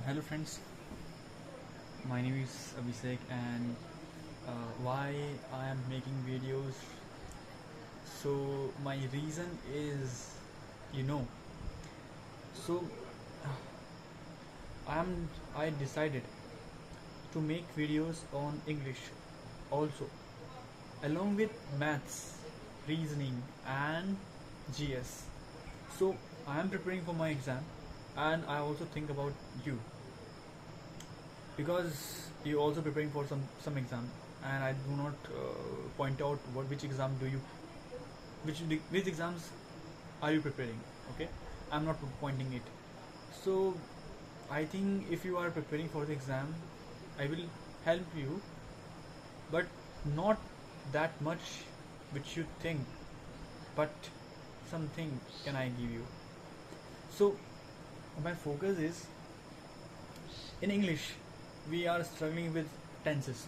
Hello friends, my name is Abhishek and why I am making videos. So my reason is, you know, so I decided to make videos on English also, along with maths, reasoning and GS. So I am preparing for my exam and I also think about you because you also preparing for some exam and I do not point out which exam do you which exams are you preparing. Okay, I'm not pointing it. So I think if you are preparing for the exam, I will help you, but not that much which you think, but something can I give you. So my focus is in English. We are struggling with tenses.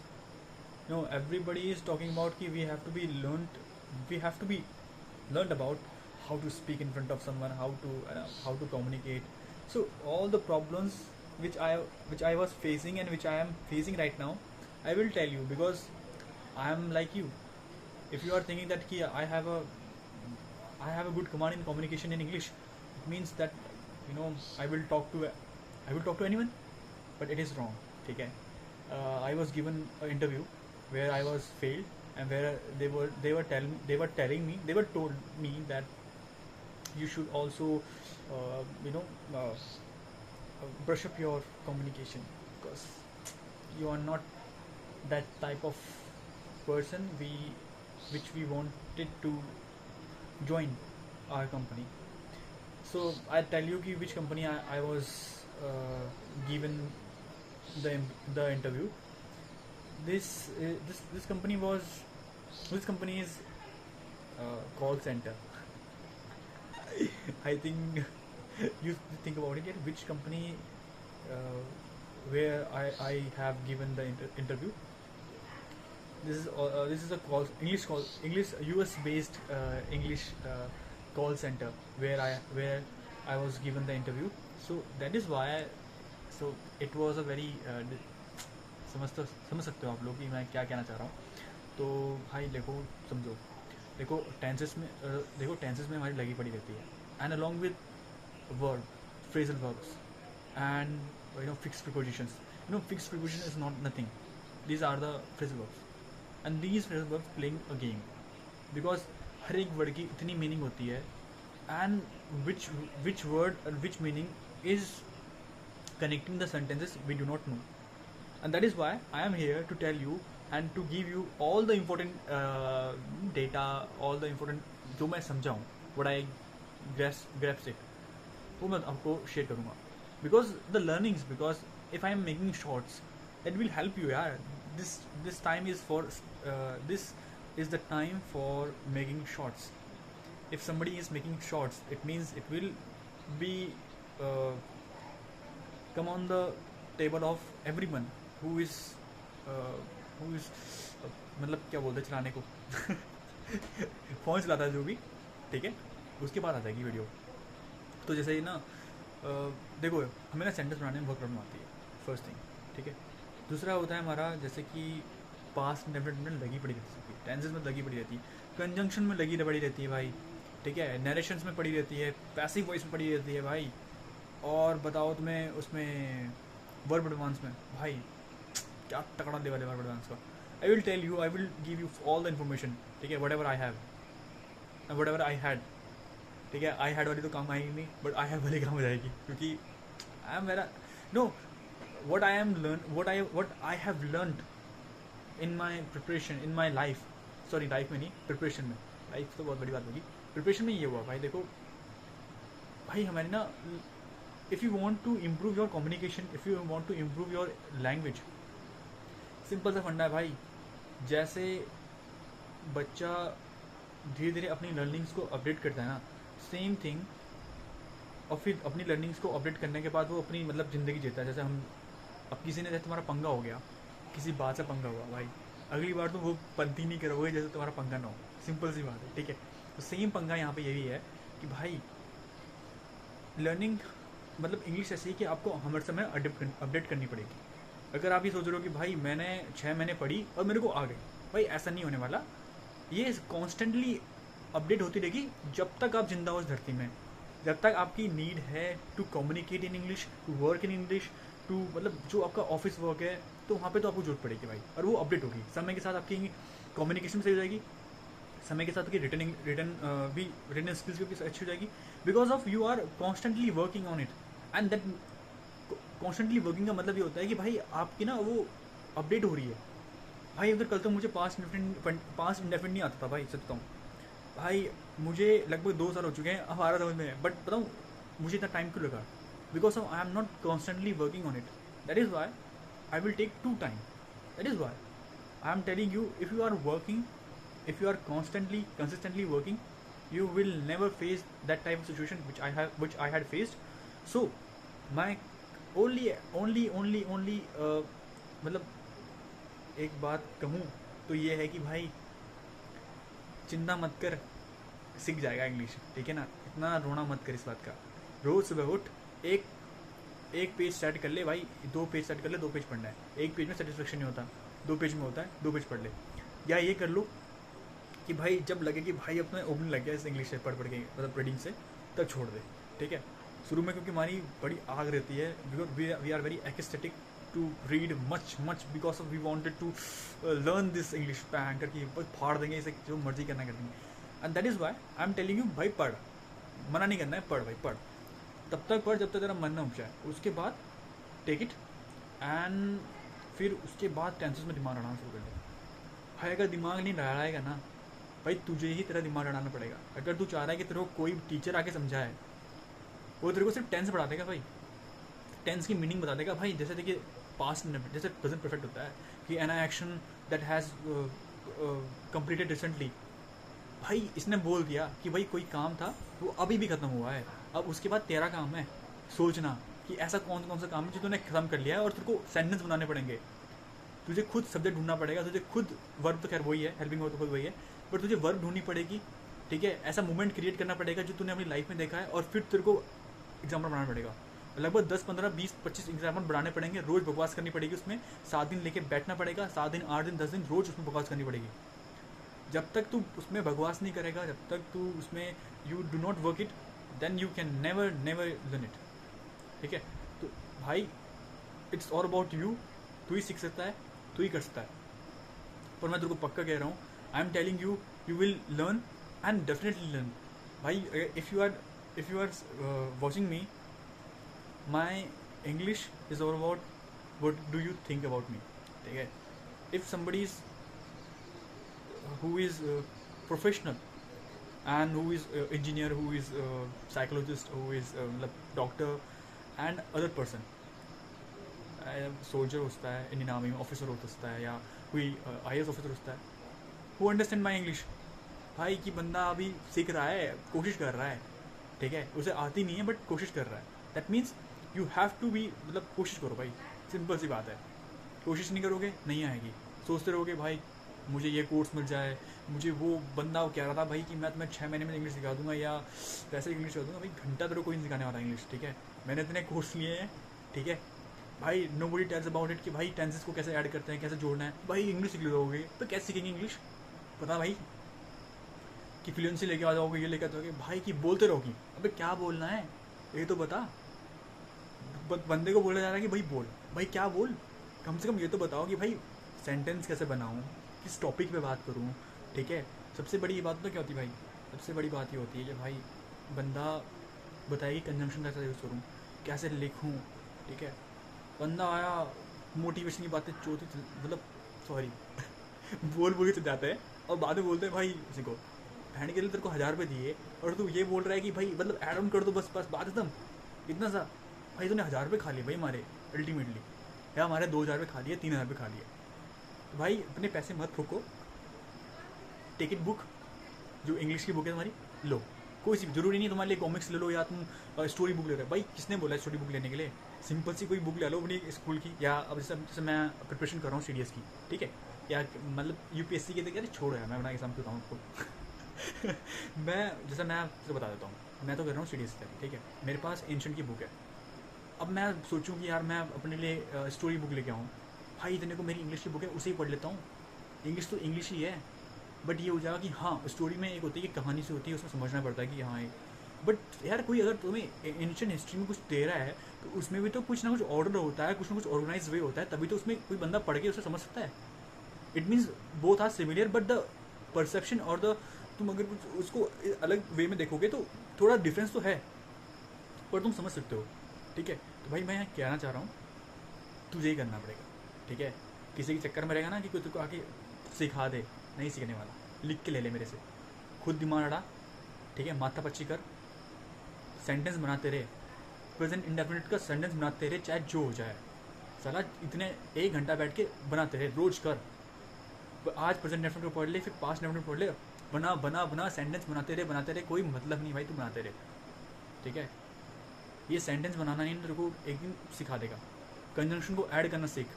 No, everybody is talking about ki we have to be learned about how to speak in front of someone, how to communicate. So all the problems which I was facing and which I am facing right now, I will tell you because I am like you. If you are thinking that ki I have a good command in communication in English, it means that I will talk to anyone, but it is wrong. Okay, I was given an interview where I was failed and where they were told me that you should also uh, you know uh, brush up your communication because you are not that type of person which we wanted to join our company. So I tell you ki which company I was given the the interview. This company was this company is call center. I think you think about it yet. Which company uh, where I have given the interview? This is a call English US based English call center where I was given the interview. So that is why. So it was a very समझ सकते हो आप लोग कि मैं क्या कहना चाह रहा हूँ. तो भाई देखो, समझो, देखो टेंसेस में हमारी लगी पड़ी रहती है and along with word phrasal verbs and fix prepositions. Fix preposition is not nothing. These are the phrasal verbs and these phrasal verbs playing a game because हर एक वर्ड की इतनी मीनिंग होती है and which word and which meaning is connecting the sentences we do not know. And that is why I am here to tell you and to give you all the important data, all the important जो मैं समझाऊँ, what I grasp it, वो मैं आपको share करूँगा. Because the learnings, because if I am making shorts, it will help you यार. This time is for this is the time for making shorts. If somebody is making shorts, it means it will be uh, come on the table of everyone who is मतलब क्या बोलते हैं चलाने को phone चलाता है जो भी, ठीक है, उसके बाद आ जाएगी वीडियो. तो जैसे ही ना देखो, हमें ना सेंटेंस बनाने में बहुत प्रॉब्लम आती है, फर्स्ट थिंग, ठीक है. दूसरा होता है हमारा जैसे कि पास्ट डेफिनेट में लगी पड़ी रहती है, टेंसेस में लगी पड़ी रहती है, कंजंक्शन में लगी पड़ी रहती है भाई, ठीक है, नरेशंस में पड़ी रहती है, पैसिव वॉइस में पड़ी रहती है भाई. और बताओ तुम्हें उसमें वर्ब एडवांस में भाई क्या तगड़ा लेवल है वर्ब एडवांस का. I will tell you, I will give you all the information, ठीक है, whatever I have, whatever I had, ठीक है. आई हैड वाली तो काम आएगी नहीं, बट आई हैव वाली काम हो जाएगी क्योंकि आई एम मेरा know what I am learn what I have learn in my preparation in my life. Sorry, life में नहीं, प्रिपरेशन में. लाइफ तो बहुत बड़ी बात होगी, प्रिपरेशन में ये हुआ भाई. देखो भाई, हमारी ना, if you want to improve your communication, if you want to improve your language, simple सा फंडा है भाई. जैसे बच्चा धीरे धीरे अपनी लर्निंग्स को अपडेट करता है ना, सेम थिंग, और फिर अपनी लर्निंग्स को अपडेट करने के बाद वो अपनी मतलब ज़िंदगी जीता है. जैसे हम, अब किसी ने, जैसे तुम्हारा पंगा हो गया, किसी बात से पंगा हुआ भाई, अगली बार तो वो पंथी नहीं करोगे जैसे तुम्हारा पंगा ना हो. सिंपल सी बात है, ठीक है. तो सेम पंगा यहाँ पे यही है कि भाई लर्निंग मतलब इंग्लिश ऐसी है कि आपको हर समय अपडेट करनी पड़ेगी। अगर आप ये सोच रहे हो कि भाई मैंने 6 महीने पढ़ी और मेरे को आ गई, भाई ऐसा नहीं होने वाला। ये कॉन्स्टेंटली अपडेट होती रहेगी जब तक आप जिंदा हो इस धरती में। जब तक आपकी नीड है to communicate in English, to work in English, to मतलब जो आपका ऑफिस वर्क है, तो वहाँ पे तो आपको जरूरत पड़ेगी भाई, और वो अपडेट होगी समय के साथ। आपकी कम्युनिकेशन सही हो जाएगी, समय के साथ आपकी रिटर्न स्किल्स भी अच्छी हो जाएगी, because of you are constantly working on it. And that constantly working का मतलब ये होता है कि भाई आपकी ना वो अपडेट हो रही है। भाई अगर कल तक मुझे पास्ट इंडेफिनिट नहीं आता था भाई, सच बताऊँ भाई, मुझे लगभग 2 साल हो चुके हैं अब आ रहा समझ में, बट बताऊँ मुझे इतना टाइम क्यों लगा? Because of I am not constantly working on it. That is why I will take too time. That is why I am telling you, if you are working, if you are consistently working, you will never face that type of situation which I had faced. So my only मतलब एक बात कहूँ तो ये है कि भाई चिंता मत कर, सीख जाएगा इंग्लिश, ठीक है ना? इतना रोना मत कर इस बात का। रोज सुबह उठ, एक पेज स्टार्ट कर ले भाई, 2 पेज स्टार्ट कर ले, 2 पेज पढ़ना है। एक पेज में सेटिस्फेक्शन नहीं होता, 2 पेज में होता है, 2 पेज पढ़ ले। या ये कर लो कि भाई जब लगे कि भाई अपने उबने लग गया इस इंग्लिश से पढ़ के, मतलब रीडिंग से, तब छोड़ दे, ठीक है? शुरू में क्योंकि हमारी बड़ी आग रहती है, because we are very ecstatic to read much because of we wanted to learn this English पैंग करके फाड़ देंगे इसे, जो मर्जी करना कर देंगे। And that is why I am telling you भाई पढ़, मना नहीं करना है, पढ़ भाई पढ़, तब तक पढ़ जब तक तेरा मन ना उठ जाए। उसके बाद टेक इट, एंड फिर उसके बाद टेंसेस में दिमाग लड़ाना शुरू कर दे भाई। अगर दिमाग नहीं लड़ाएगा ना भाई, तुझे ही तेरा दिमाग लड़ाना पड़ेगा। अगर तू चाह रहा है कि तेरे को कोई टीचर आके समझाए, वो तेरे को सिर्फ टेंस पढ़ा देगा भाई, टेंस की मीनिंग बता देगा भाई। जैसे देखिए पास्ट, जैसे प्रेजेंट परफेक्ट होता है कि an action that has completed recently, भाई इसने बोल दिया कि भाई कोई काम था वो अभी भी खत्म हुआ है, अब उसके बाद तेरा काम है सोचना कि ऐसा कौन कौन सा काम है जो तूने खत्म कर लिया है, और तेरे को सेंटेंस बनाने पड़ेंगे। तुझे खुद सब्जेक्ट ढूंढना पड़ेगा, तुझे खुद वर्ब तो खैर वही है, हेल्पिंग वर्ब तो खुद वही है, बट तुझे वर्ब ढूंढनी पड़ेगी, ठीक है? ऐसा मोमेंट क्रिएट करना पड़ेगा जो तूने अपनी लाइफ में देखा है, और फिर तेरे को एग्जाम्पल बनाना पड़ेगा। लगभग 10, 15, 20, 25 एग्जाम्पल बनाने पड़ेंगे, रोज बकवास करनी पड़ेगी उसमें, 7 दिन लेके बैठना पड़ेगा, 7 दिन, 8 दिन, 10 दिन रोज उसमें बकवास करनी पड़ेगी। जब तक तू उसमें बकवास नहीं करेगा, जब तक तू उसमें you do not work it, then you can never learn it, ठीक है? तो भाई इट्स ऑल अबाउट यू, तू ही सीख सकता है, तू ही कर सकता है। पर मैं तेरे को पक्का कह रहा हूँ, I am telling you, you will learn and definitely learn भाई। If you are watching me, my English is all about what do you think about me, ठीक है? If somebody is who is professional and who is engineer, who is psychologist, who is doctor and other person, soldier होता है Indian army में, officer होता है, या कोई IAS officer होता है, who understand my English, भाई कि बंदा अभी सीख रहा है, कोशिश कर रहा है, ठीक है? उसे आती नहीं है बट कोशिश कर रहा है, that means you have to be, मतलब कोशिश करो भाई, सिंपल सी बात है। कोशिश नहीं करोगे नहीं आएगी, सोचते रहोगे भाई मुझे ये कोर्स मिल जाए, मुझे वो बंदा कह रहा था भाई कि मैं तुम्हें 6 महीने में इंग्लिश सिखा दूंगा या वैसे इंग्लिश सिखा दूंगा, भाई घंटा तेरे को कोई नहीं सिखाने वाला इंग्लिश, ठीक है? मैंने इतने कोर्स लिए हैं, ठीक है भाई, nobody tells about it कि भाई टेंसेस को कैसे ऐड करते हैं, कैसे जोड़ना है। भाई इंग्लिश सीख लोगे तो कैसे सीखेंगे इंग्लिश, पता भाई? कि फ्लुएंसी लेके आ जाओगे, ये लेके आ जाओगे भाई, कि बोलते रहोगी, अबे क्या बोलना है ये तो बता। बंदे को बोला जा रहा है कि भाई बोल, भाई क्या बोल, कम से कम ये तो बताओ कि भाई सेंटेंस कैसे बनाऊँ, किस टॉपिक पे बात करूँ, ठीक है? सबसे बड़ी बात तो क्या होती है भाई, सबसे बड़ी बात ये होती है कि भाई बंदा बताए कि कंजम्पशन कैसे यूज़ करूँ, कैसे लिखूँ, ठीक है? बंदा आया मोटिवेशन की बातें चौथी, मतलब सॉरी बोल के चल जाते हैं, और बाद में बोलते हैं भाई सीखो, बहन के लिए तेरे को 1000 रुपये दिए और तू ये बोल रहा है कि भाई मतलब ऐड ऑन कर दो, बस बात खत्म, इतना सा। भाई तूने 1000 रुपये खा लिए भाई हमारे, अल्टीमेटली, या हमारे 2000 रुपये खा लिए, 3000 रुपये खा लिए। तो भाई अपने पैसे मत फूको, टेक इट बुक, जो इंग्लिश की बुक है तुम्हारी लो, कोई सी जरूरी नहीं तुम्हारे लिए कॉमिक्स ले लो या तुम स्टोरी बुक ले रहे हो। भाई किसने बोला है स्टोरी बुक लेने के लिए? सिंपल सी कोई बुक ले लो अपनी स्कूल की, या अब जैसे मैं प्रिपरेशन कर रहा हूँ CDS की, ठीक है, या मतलब UPSC के, यार छोड़ो यार, मैं बना एग्जाम क्यों बताऊँ आपको मैं जैसा मैं आपसे बता देता हूँ, मैं तो कर रहा हूँ CDS की, ठीक है? मेरे पास एंशिएंट की बुक है, अब मैं सोचूं कि यार मैं अपने लिए स्टोरी बुक लेके आऊँ, भाई इतने को मेरी इंग्लिश की बुक है उसे ही पढ़ लेता हूँ, इंग्लिश तो इंग्लिश ही है। बट ये हो जाएगा कि हाँ स्टोरी में एक होती है कि कहानी से होती है, उसमें समझना पड़ता है कि हाँ ये, बट यार कोई अगर तुम्हें एंशियंट हिस्ट्री में कुछ दे रहा है तो उसमें भी तो कुछ ना कुछ ऑर्डर होता है, कुछ ना कुछ ऑर्गेनाइज वे होता है, तभी तो उसमें कोई बंदा पढ़ के उसे समझ सकता है। It means both are similar but the perception और द, तुम अगर कुछ उसको अलग वे में देखोगे तो थोड़ा डिफरेंस तो है, पर तुम समझ सकते हो। ठीक है, तो भाई मैं यहाँ कहना चाह रहा हूँ तुझे ही करना पड़ेगा। ठीक है, किसी के चक्कर में रहेगा ना कि कोई तुझको आके सिखा दे, नहीं सीखने वाला, लिख के ले ले मेरे से, खुद दिमाग लड़ा। ठीक है, माथा पच्ची कर, सेंटेंस बनाते रहे, प्रेजेंट इंडेफिनिट का सेंटेंस बनाते रहे, चाहे जो हो जाए। साला इतने 1 घंटा बैठ के बनाते रहे, रोज कर। आज प्रेजेंट इंडेफिनिट को पढ़ ले, फिर पास्ट इंडेफिनिट पढ़ ले, बना बना बना सेंटेंस बनाते रहे, कोई मतलब नहीं भाई, तू बनाते रहे। ठीक है, ये सेंटेंस बनाना नहीं तेरे को एक दिन सिखा देगा, कंजंक्शन को ऐड करना सीख।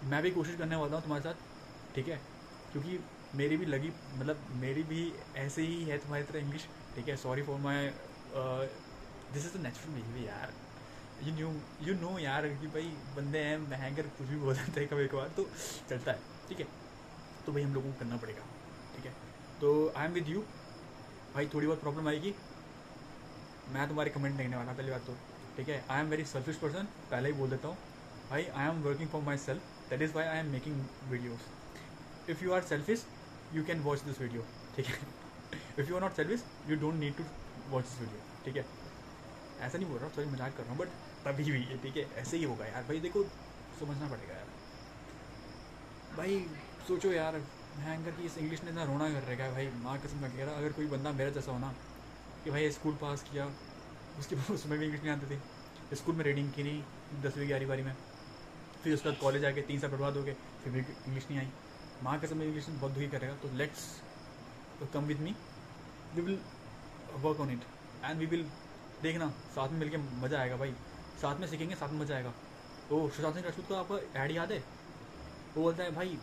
मैं भी कोशिश करने वाला हूँ तुम्हारे साथ। ठीक है, क्योंकि मेरी भी लगी, मतलब मेरी भी ऐसे ही है तुम्हारी तरह इंग्लिश। ठीक है, sorry for my, this is the natural behaviour यार, यू नो यार कि भाई बंदे हैं, महंगर कुछ भी बोल देते हैं कभी कभार, तो चलता है। ठीक है, तो भाई हम लोगों को करना पड़ेगा। ठीक है, तो आई एम विद यू भाई, थोड़ी बहुत प्रॉब्लम आएगी, मैं तुम्हारे कमेंट नहीं देने वाला पहली बात तो। ठीक है, I am very selfish person, पहले ही बोल देता हूँ भाई, आई एम वर्किंग फॉर माई सेल्फ, that is why I am making videos. If you are selfish you can watch this video. ठीक है, if you are not selfish you don't need to watch this video. ठीक है, ऐसा नहीं बोल रहा हूँ, सॉरी मजाक कर रहा हूँ, बट तभी भी है। ठीक है, ऐसे ही होगा यार भाई, देखो समझना पड़ेगा यार भाई। सोचो यार, हैंगर की इस इंग्लिश ने इतना रोना कर रखा है भाई, माँ कसम का कह रहा, अगर कोई बंदा मेरा जैसा होना कि भाई स्कूल पास किया, उसके बाद उसमें भी इंग्लिश नहीं आती थी, स्कूल में रीडिंग की नहीं 10वीं 11वीं में, फिर उसके बाद कॉलेज आके 3 साल बर्बाद हो गए, फिर भी इंग्लिश नहीं आई, माँ कसम में इंग्लिश बहुत दुखी करेगा। तो let's come with me, we will work on it and we will, देखना साथ में मिलके मज़ा आएगा भाई, साथ में सीखेंगे, साथ में मज़ा आएगा। तो सुशांत सिंह राजपूत का आपको ऐड याद है, वो बोलता है भाई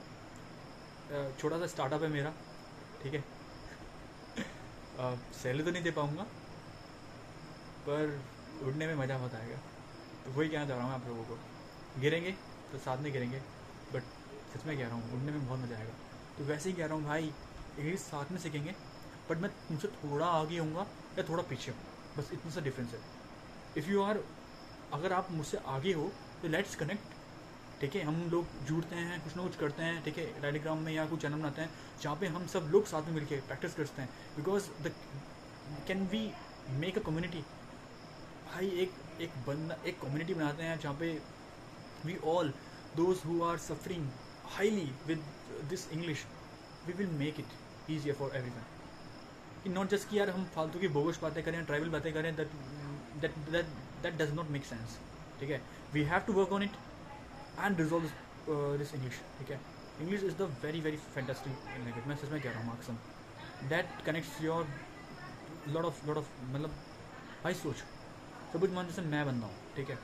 छोटा सा स्टार्टअप है मेरा। ठीक है, सैलरी तो नहीं दे पाऊँगा पर उड़ने में मज़ा बहुत आएगा। तो वही कहना चाह रहा हूँ मैं आप लोगों को, गिरेंगे तो साथ में गिरेंगे, बट सच में कह रहा हूँ उड़ने में बहुत मज़ा आएगा। तो वैसे ही कह रहा हूँ भाई, इंग्लिश साथ में सीखेंगे, बट मैं तुमसे थोड़ा आगे होऊंगा या थोड़ा पीछे हूँ, बस इतना सा डिफरेंस है। इफ़ यू आर, अगर आप मुझसे आगे हो तो लेट्स कनेक्ट। ठीक है, हम लोग जुड़ते हैं, कुछ ना कुछ करते हैं। ठीक है, टेलीग्राम में या कुछ चैनल बनाते हैं जहाँ पे हम सब लोग साथ में मिलकर प्रैक्टिस करते हैं, because the can we make a community. भाई एक बंदा, एक कम्युनिटी बनाते हैं जहाँ पे we all those who are suffering highly with this English, we will make it easier for everyone. कि नॉट जस्ट कि यार हम फालतू की बोगस बातें करें, ट्राइबल बातें करें, that that that that does not make sense. ठीक है, we have to work on it and resolve this English. ठीक है, English is the very very fantastic language, मैं सच में कह रहा हूँ मार्क्सम, that connects your lot of मतलब, भाई सोच, सपोज मान जैसे मैं बंदा हूँ। ठीक है,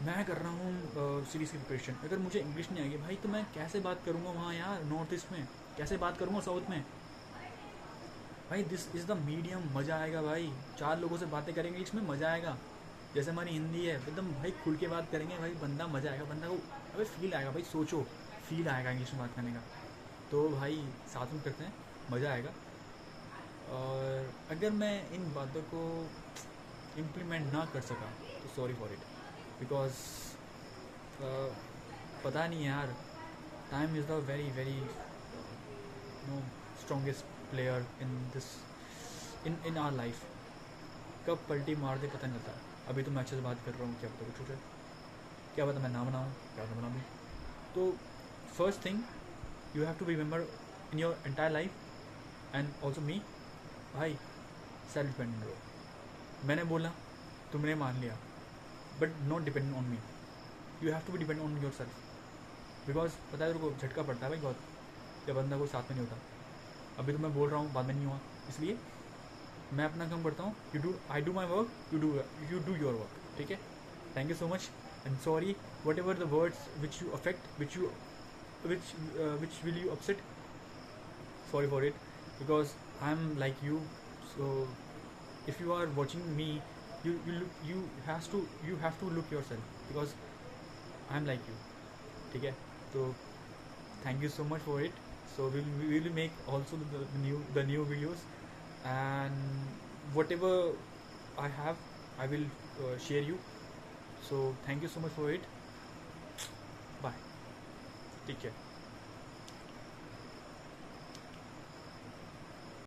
मैं कर रहा हूँ सीरीज़ की प्रिपरेशन, अगर मुझे इंग्लिश नहीं आएगी भाई तो मैं कैसे बात करूँगा वहाँ यार नॉर्थ ईस्ट में, कैसे बात करूँगा साउथ में। भाई दिस इज़ द मीडियम, मज़ा आएगा भाई, 4 लोगों से बातें करेंगे इंग्लिश में, मज़ा आएगा। जैसे हमारी हिंदी है एकदम भाई खुल के बात करेंगे भाई, बंदा मज़ा आएगा, बंदा को अबे फील आएगा भाई, सोचो फील आएगा इंग्लिश में बात करने का। तो भाई साथ में करते हैं, मज़ा आएगा। और अगर मैं इन बातों को इम्प्लीमेंट ना कर सका तो सॉरी फॉर इट, बिकॉज पता नहीं यार, time is the very very no strongest player in this, in our life. कब पलटी मार दे पता नहीं चलता। अभी तो मैं अच्छे से बात कर रहा हूँ, क्या पता कुछ हो जाए, क्या पता मैं ना बनाऊँ, क्या ना बना दूँ। तो first thing you have to remember in your entire life and also me, भाई सेल्फ डिपेंडेंट रहो। मैंने बोला, तुमने मान लिया, but not dependent on me, you have to be depend on yourself. Because पता है उनको झटका पड़ता है भाई बहुत, जब बंदा कोई साथ में नहीं होता। अभी तो मैं बोल रहा हूँ, बाद में नहीं हुआ, इसलिए मैं अपना काम करता हूँ, I do my work, you do your work. ठीक है, thank you so much and sorry what ever the words which you affect, which will you upset, sorry for it, because I'm like you. So if you are watching me you have to look yourself because I am like you. ठीक है, तो thank you so much for it. So we will make also the new videos, and whatever I have, I will share you. So thank you so much for it. Bye. Take care.